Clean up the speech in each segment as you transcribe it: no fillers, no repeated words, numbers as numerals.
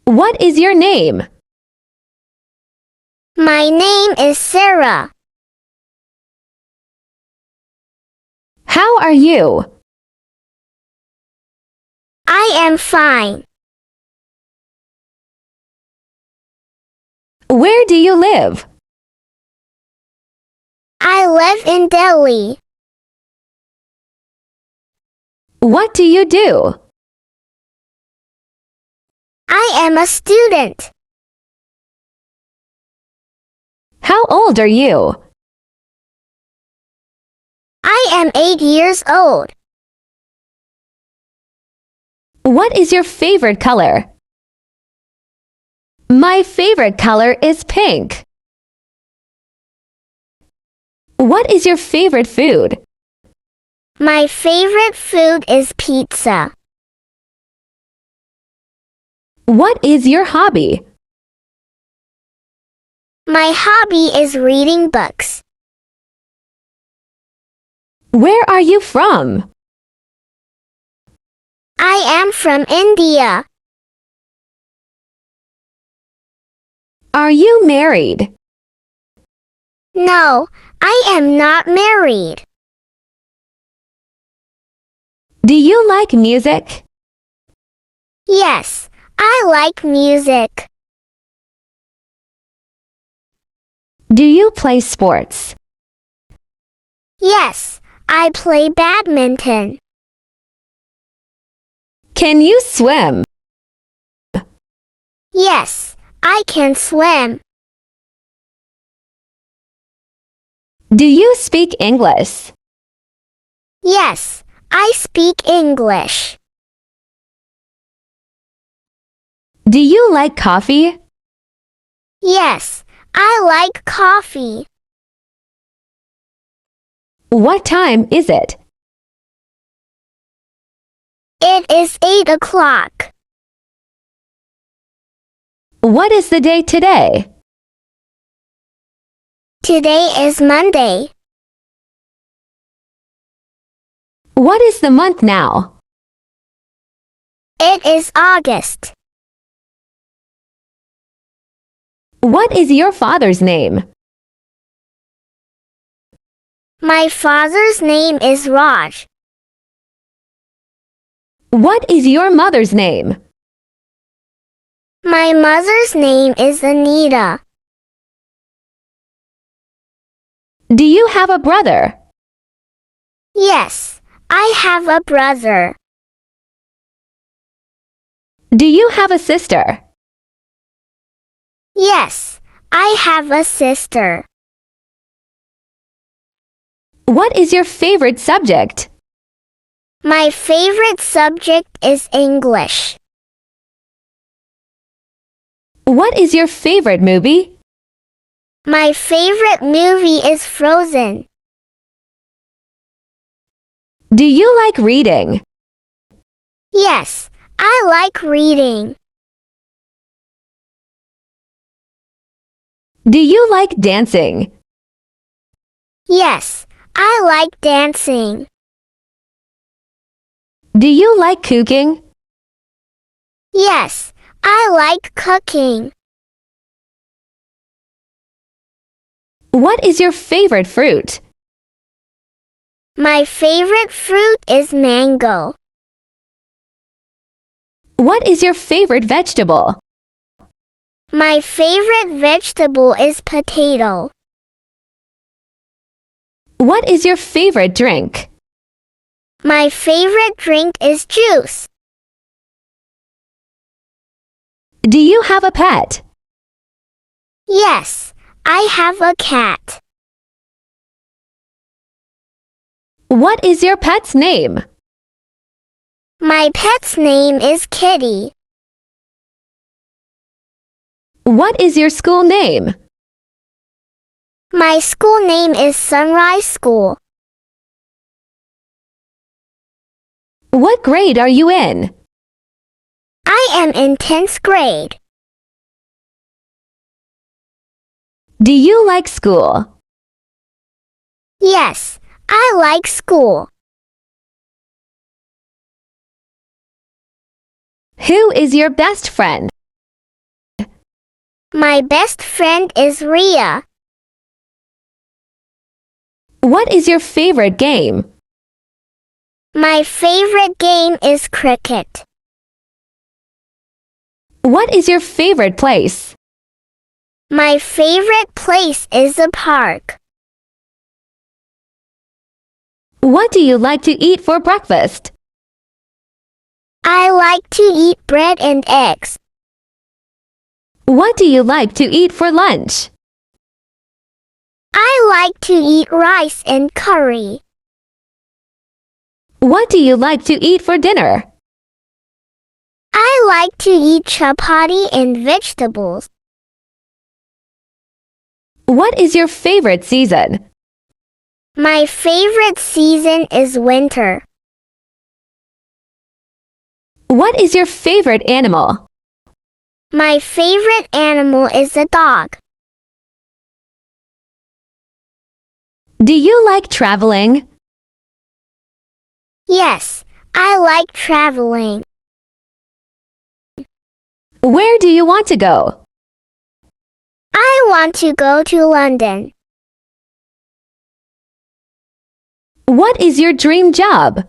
What is your name? My name is Sarah. How are you? I am fine. Where do you live? I live in Delhi. What do you do? I am a student. How old are you? I am 8 years old. What is your favorite color? My favorite color is pink. What is your favorite food? My favorite food is pizza. What is your hobby? My hobby is reading books. Where are you from? I am from India. Are you married? No, I am not married. Do you like music? Yes, I like music. Do you play sports? Yes, I play badminton. Can you swim? Yes, I can swim. Do you speak English? Yes, I speak English. Do you like coffee? Yes, I like coffee. What time is it? It is 8 o'clock. What is the day today? Today is Monday. What is the month now? It is August. What is your father's name? My father's name is Raj. What is your mother's name? My mother's name is Anita. Do you have a brother? Yes, I have a brother. Do you have a sister? Yes, I have a sister. What is your favorite subject? My favorite subject is English. What is your favorite movie? My favorite movie is Frozen. Do you like reading? Yes, I like reading. Do you like dancing? Yes, I like dancing. Do you like cooking? Yes, I like cooking. What is your favorite fruit? My favorite fruit is mango. What is your favorite vegetable? My favorite vegetable is potato. What is your favorite drink? My favorite drink is juice. Do you have a pet? Yes, I have a cat. What is your pet's name? My pet's name is Kitty. What is your school name? My school name is Sunrise School. What grade are you in? I am in 10th grade. Do you like school? Yes, I like school. Who is your best friend? My best friend is Ria. What is your favorite game? My favorite game is cricket. What is your favorite place? My favorite place is a park. What do you like to eat for breakfast? I like to eat bread and eggs. What do you like to eat for lunch? I like to eat rice and curry. What do you like to eat for dinner? I like to eat chapati and vegetables. What is your favorite season? My favorite season is winter. What is your favorite animal? My favorite animal is a dog. Do you like traveling? Yes, I like traveling. Where do you want to go? I want to go to London. What is your dream job?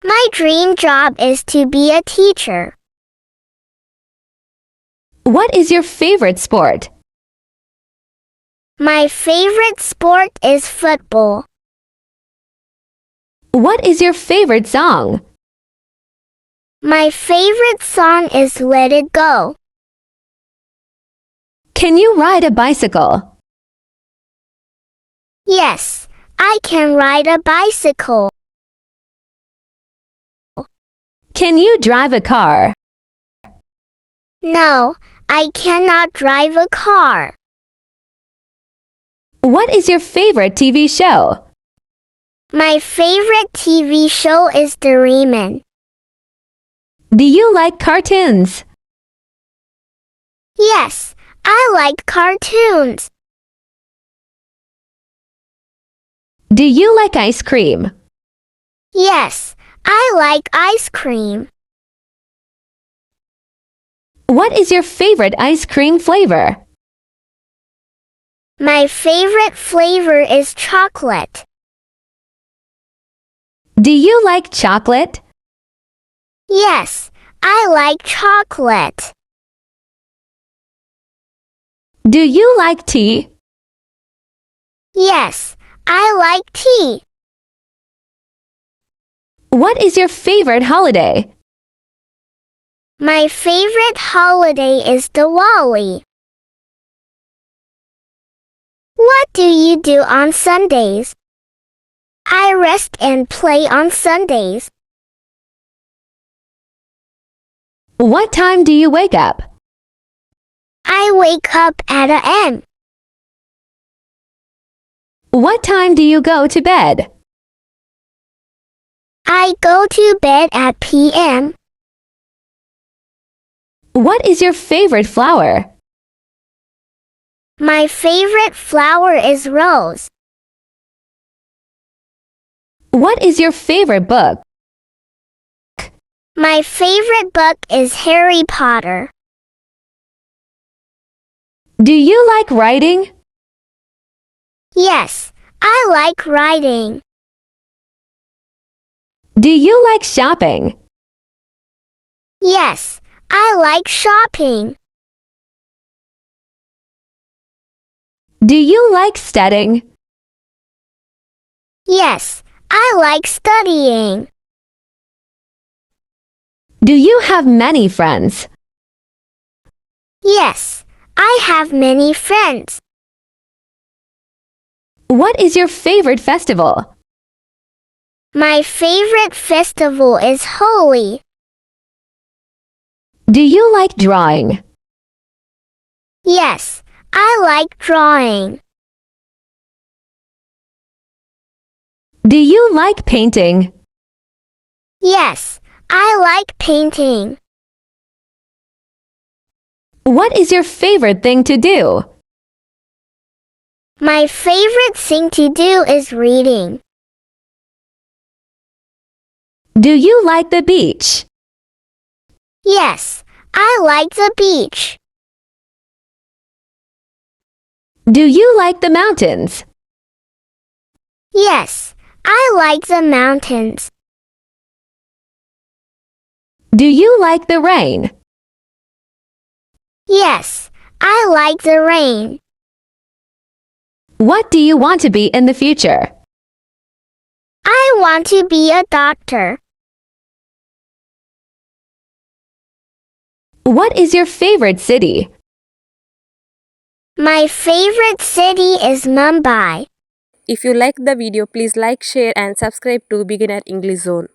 My dream job is to be a teacher. What is your favorite sport? My favorite sport is football. What is your favorite song? My favorite song is Let It Go. Can you ride a bicycle? Yes, I can ride a bicycle. Can you drive a car? No, I cannot drive a car. What is your favorite TV show? My favorite TV show is Doraemon. Do you like cartoons? Yes, I like cartoons. Do you like ice cream? Yes, I like ice cream. What is your favorite ice cream flavor? My favorite flavor is chocolate. Do you like chocolate? Yes, I like chocolate. Do you like tea? Yes, I like tea. What is your favorite holiday? My favorite holiday is Diwali. What do you do on Sundays? I rest and play on Sundays. What time do you wake up? I wake up at a.m. What time do you go to bed? I go to bed at p.m. What is your favorite flower? My favorite flower is rose. What is your favorite book? My favorite book is Harry Potter. Do you like writing? Yes, I like writing. Do you like shopping? Yes, I like shopping. Do you like studying? Yes, I like studying. Do you have many friends? Yes, I have many friends. What is your favorite festival? My favorite festival is Holi. Do you like drawing? Yes, I like drawing. Do you like painting? Yes, I like painting. What is your favorite thing to do? My favorite thing to do is reading. Do you like the beach? Yes, I like the beach. Do you like the mountains? Yes, I like the mountains. Do you like the rain? Yes, I like the rain. What do you want to be in the future? I want to be a doctor. What is your favorite city? My favorite city is Mumbai. If you like the video, please like, share and subscribe to Beginner English Zone.